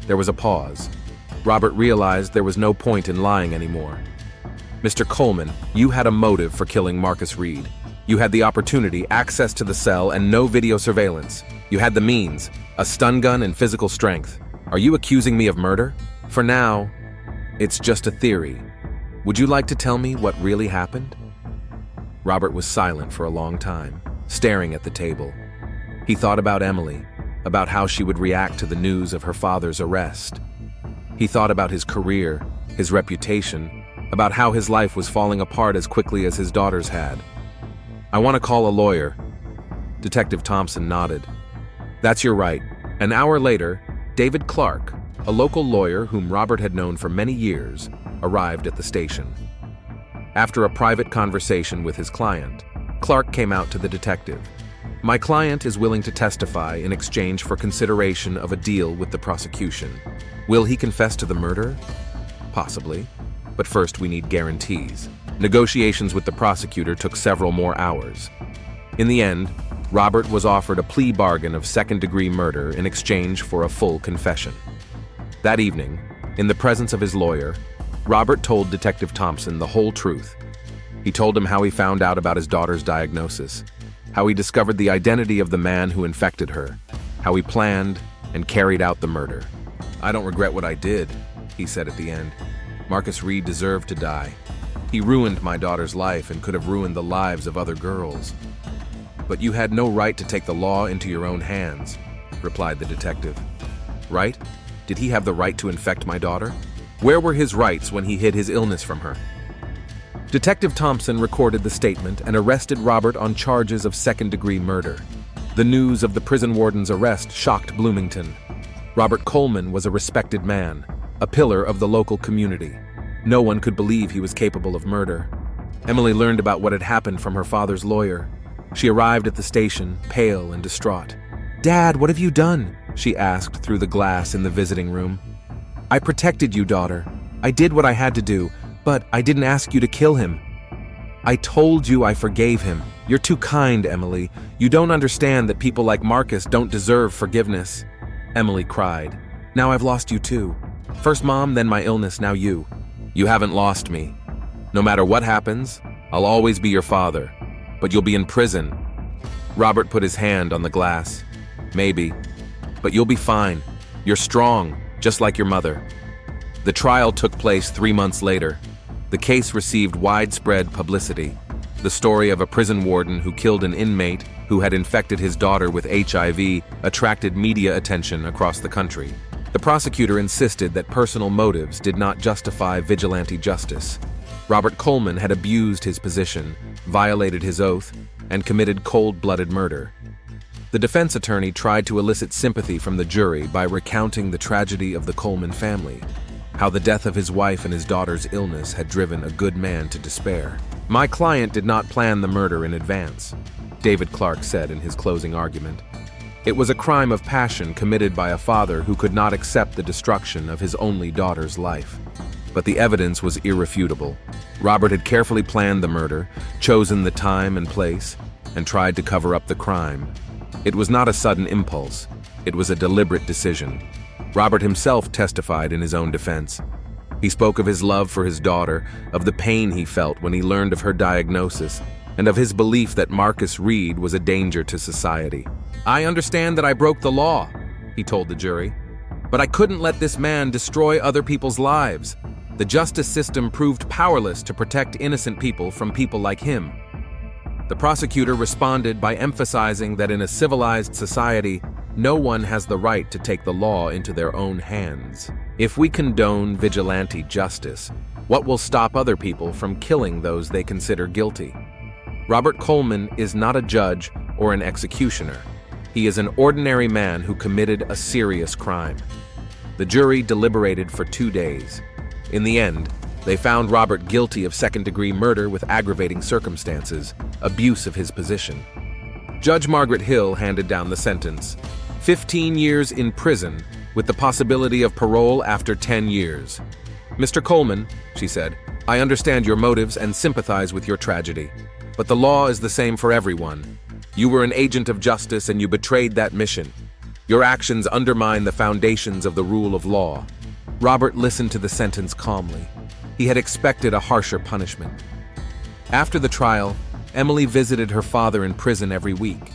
A: There was a pause. Robert realized there was no point in lying anymore. Mr. Coleman, you had a motive for killing Marcus Reed. You had the opportunity, access to the cell, and no video surveillance. You had the means, a stun gun and physical strength. Are you accusing me of murder? For now, it's just a theory. Would you like to tell me what really happened? Robert was silent for a long time, staring at the table. He thought about Emily, about how she would react to the news of her father's arrest. He thought about his career, his reputation, about how his life was falling apart as quickly as his daughter's had. I want to call a lawyer. Detective Thompson nodded. That's your right. An hour later, David Clark, a local lawyer whom Robert had known for many years, arrived at the station. After a private conversation with his client, Clark came out to the detective. My client is willing to testify in exchange for consideration of a deal with the prosecution. Will he confess to the murder? Possibly. But first we need guarantees. Negotiations with the prosecutor took several more hours. In the end, Robert was offered a plea bargain of second-degree murder in exchange for a full confession. That evening, in the presence of his lawyer, Robert told Detective Thompson the whole truth. He told him how he found out about his daughter's diagnosis, how he discovered the identity of the man who infected her, how he planned and carried out the murder. I don't regret what I did, he said at the end. Marcus Reed deserved to die. He ruined my daughter's life and could have ruined the lives of other girls. But you had no right to take the law into your own hands, replied the detective. Right? Did he have the right to infect my daughter? Where were his rights when he hid his illness from her? Detective Thompson recorded the statement and arrested Robert on charges of second-degree murder. The news of the prison warden's arrest shocked Bloomington. Robert Coleman was a respected man, a pillar of the local community. No one could believe he was capable of murder. Emily learned about what had happened from her father's lawyer. She arrived at the station, pale and distraught. "Dad, what have you done?" she asked through the glass in the visiting room. "I protected you, daughter. I did what I had to do, but I didn't ask you to kill him. I told you I forgave him. You're too kind, Emily. You don't understand that people like Marcus don't deserve forgiveness." Emily cried. "Now I've lost you too. First Mom, then my illness, now you. You haven't lost me. No matter what happens, I'll always be your father, but you'll be in prison." Robert put his hand on the glass. "Maybe, but you'll be fine. You're strong, just like your mother." The trial took place 3 months later. The case received widespread publicity. The story of a prison warden who killed an inmate who had infected his daughter with HIV attracted media attention across the country. The prosecutor insisted that personal motives did not justify vigilante justice. Robert Coleman had abused his position, violated his oath, and committed cold-blooded murder. The defense attorney tried to elicit sympathy from the jury by recounting the tragedy of the Coleman family, how the death of his wife and his daughter's illness had driven a good man to despair. "My client did not plan the murder in advance," David Clark said in his closing argument. "It was a crime of passion committed by a father who could not accept the destruction of his only daughter's life." But the evidence was irrefutable. Robert had carefully planned the murder, chosen the time and place, and tried to cover up the crime. It was not a sudden impulse. It was a deliberate decision. Robert himself testified in his own defense. He spoke of his love for his daughter, of the pain he felt when he learned of her diagnosis, and of his belief that Marcus Reed was a danger to society. "I understand that I broke the law," he told the jury, "but I couldn't let this man destroy other people's lives. The justice system proved powerless to protect innocent people from people like him." The prosecutor responded by emphasizing that in a civilized society, no one has the right to take the law into their own hands. If we condone vigilante justice, what will stop other people from killing those they consider guilty? Robert Coleman is not a judge or an executioner. He is an ordinary man who committed a serious crime. The jury deliberated for 2 days. In the end, they found Robert guilty of second-degree murder with aggravating circumstances, abuse of his position. Judge Margaret Hill handed down the sentence: 15 years in prison with the possibility of parole after 10 years. "Mr. Coleman," she said, "I understand your motives and sympathize with your tragedy. But the law is the same for everyone. You were an agent of justice and you betrayed that mission. Your actions undermine the foundations of the rule of law." Robert listened to the sentence calmly. He had expected a harsher punishment. After the trial, Emily visited her father in prison every week.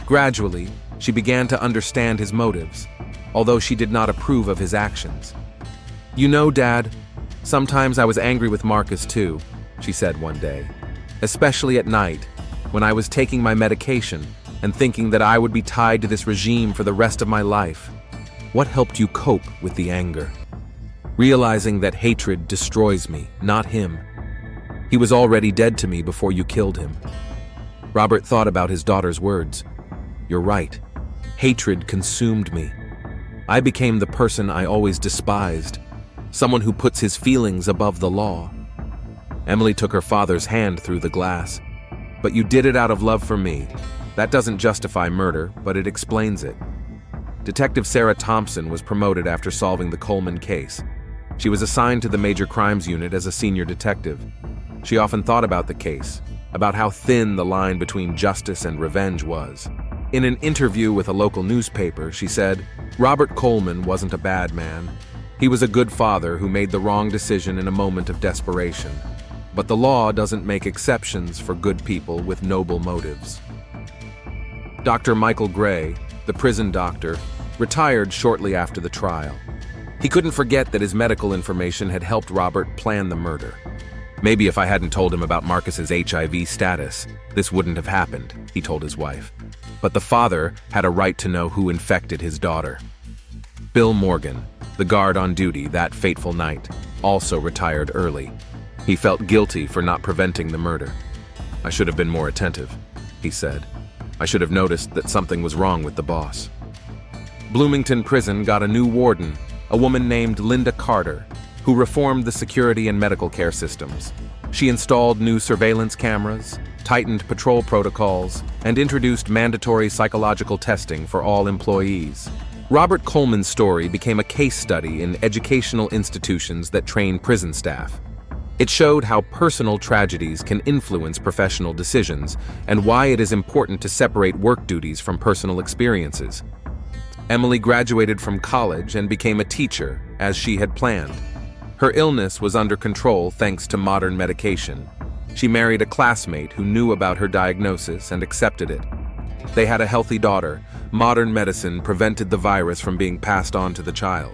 A: Gradually, she began to understand his motives, although she did not approve of his actions. "You know, Dad, sometimes I was angry with Marcus too," she said one day, "especially at night, when I was taking my medication and thinking that I would be tied to this regime for the rest of my life. What helped you cope with the anger?" "Realizing that hatred destroys me, not him. He was already dead to me before you killed him." Robert thought about his daughter's words. "You're right. Hatred consumed me. I became the person I always despised, someone who puts his feelings above the law." Emily took her father's hand through the glass. "But you did it out of love for me. That doesn't justify murder, but it explains it." Detective Sarah Thompson was promoted after solving the Coleman case. She was assigned to the Major Crimes Unit as a senior detective. She often thought about the case, about how thin the line between justice and revenge was. In an interview with a local newspaper, she said, "Robert Coleman wasn't a bad man. He was a good father who made the wrong decision in a moment of desperation. But the law doesn't make exceptions for good people with noble motives." Dr. Michael Gray, the prison doctor, retired shortly after the trial. He couldn't forget that his medical information had helped Robert plan the murder. "Maybe if I hadn't told him about Marcus's HIV status, this wouldn't have happened," he told his wife. But the father had a right to know who infected his daughter. Bill Morgan, the guard on duty that fateful night, also retired early. He felt guilty for not preventing the murder. "I should have been more attentive," he said. "I should have noticed that something was wrong with the boss." Bloomington Prison got a new warden, a woman named Linda Carter, who reformed the security and medical care systems. She installed new surveillance cameras, tightened patrol protocols, and introduced mandatory psychological testing for all employees. Robert Coleman's story became a case study in educational institutions that train prison staff. It showed how personal tragedies can influence professional decisions and why it is important to separate work duties from personal experiences. Emily graduated from college and became a teacher, as she had planned. Her illness was under control thanks to modern medication. She married a classmate who knew about her diagnosis and accepted it. They had a healthy daughter. Modern medicine prevented the virus from being passed on to the child.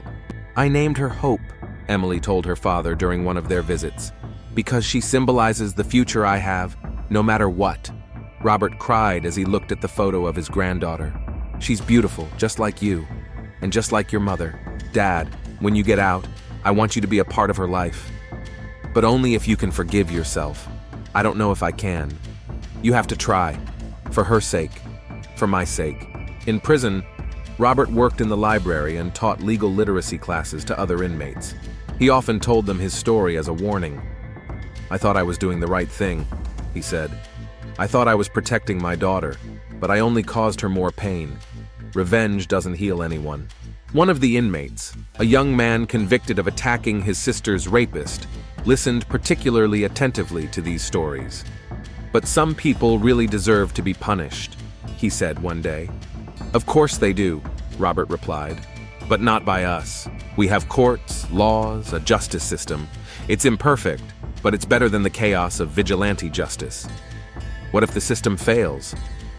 A: "I named her Hope," Emily told her father during one of their visits, "because she symbolizes the future I have no matter what. Robert cried as he looked at the photo of his granddaughter. She's beautiful, just like you, and just like your mother. Dad, when you get out, I want you to be a part of her life. But only if you can forgive yourself. I don't know if I can. You have to try. For her sake. For my sake. In prison, Robert worked in the library and taught legal literacy classes to other inmates. He often told them his story as a warning. I thought I was doing the right thing, he said. I thought I was protecting my daughter, but I only caused her more pain. Revenge doesn't heal anyone. One of the inmates, a young man convicted of attacking his sister's rapist, listened particularly attentively to these stories. But some people really deserve to be punished, he said one day. Of course they do, Robert replied, but not by us. We have courts, laws, a justice system. It's imperfect, but it's better than the chaos of vigilante justice. What if the system fails?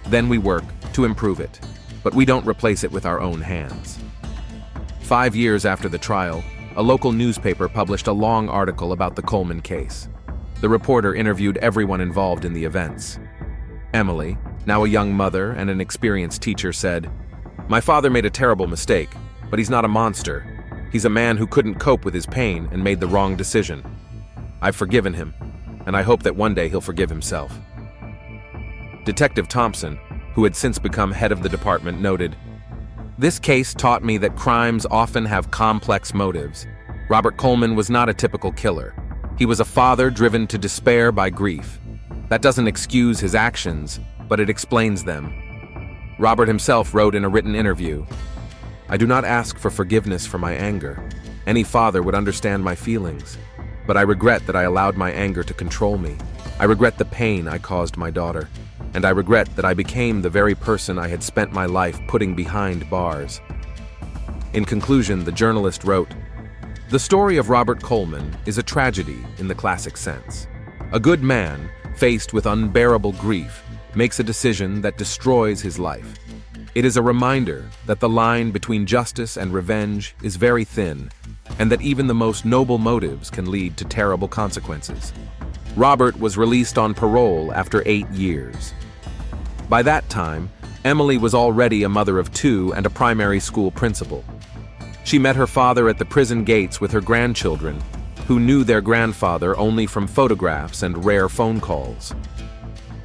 A: Then we work to improve it, but we don't replace it with our own hands. 5 years after the trial, a local newspaper published a long article about the Coleman case. The reporter interviewed everyone involved in the events. Emily, now a young mother and an experienced teacher, said, "My father made a terrible mistake, but he's not a monster. He's a man who couldn't cope with his pain and made the wrong decision. I've forgiven him, and I hope that one day he'll forgive himself." Detective Thompson, who had since become head of the department, noted, "This case taught me that crimes often have complex motives. Robert Coleman was not a typical killer. He was a father driven to despair by grief. That doesn't excuse his actions, but it explains them." Robert himself wrote in a written interview, "I do not ask for forgiveness for my anger. Any father would understand my feelings. But I regret that I allowed my anger to control me. I regret the pain I caused my daughter. And I regret that I became the very person I had spent my life putting behind bars." In conclusion, the journalist wrote, "The story of Robert Coleman is a tragedy in the classic sense. A good man, faced with unbearable grief, makes a decision that destroys his life. It is a reminder that the line between justice and revenge is very thin, and that even the most noble motives can lead to terrible consequences." Robert was released on parole after 8 years. By that time, Emily was already a mother of 2 and a primary school principal. She met her father at the prison gates with her grandchildren, who knew their grandfather only from photographs and rare phone calls.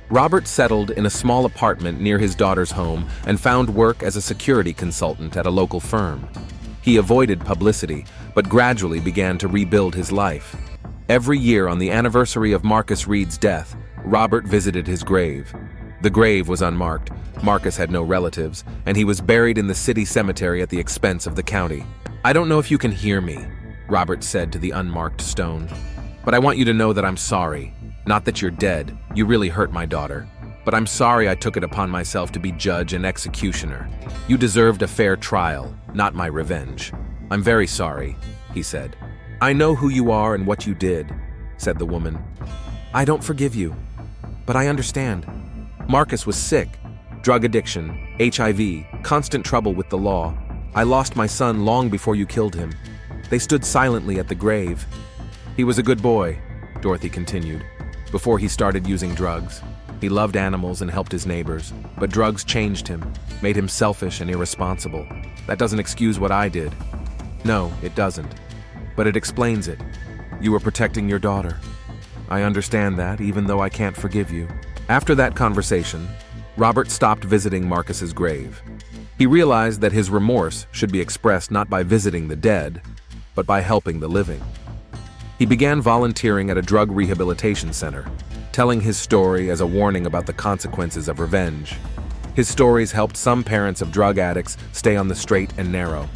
A: Robert settled in a small apartment near his daughter's home and found work as a security consultant at a local firm. He avoided publicity, but gradually began to rebuild his life. Every year on the anniversary of Marcus Reed's death, Robert visited his grave. The grave was unmarked. Marcus had no relatives, and he was buried in the city cemetery at the expense of the county. "I don't know if you can hear me," Robert said to the unmarked stone, "but I want you to know that I'm sorry. Not that you're dead. You really hurt my daughter. But I'm sorry I took it upon myself to be judge and executioner. You deserved a fair trial, not my revenge. I'm very sorry," he said. "I know who you are and what you did," said the woman. "I don't forgive you, but I understand. Marcus was sick, drug addiction, HIV, constant trouble with the law. I lost my son long before you killed him." They stood silently at the grave. "He was a good boy," Dorothy continued, "before he started using drugs. He loved animals and helped his neighbors, but drugs changed him, made him selfish and irresponsible. That doesn't excuse what I did. No, it doesn't. But it explains it. You were protecting your daughter. I understand that, even though I can't forgive you." After that conversation, Robert stopped visiting Marcus's grave. He realized that his remorse should be expressed not by visiting the dead, but by helping the living. He began volunteering at a drug rehabilitation center, telling his story as a warning about the consequences of revenge. His stories helped some parents of drug addicts stay on the straight and narrow.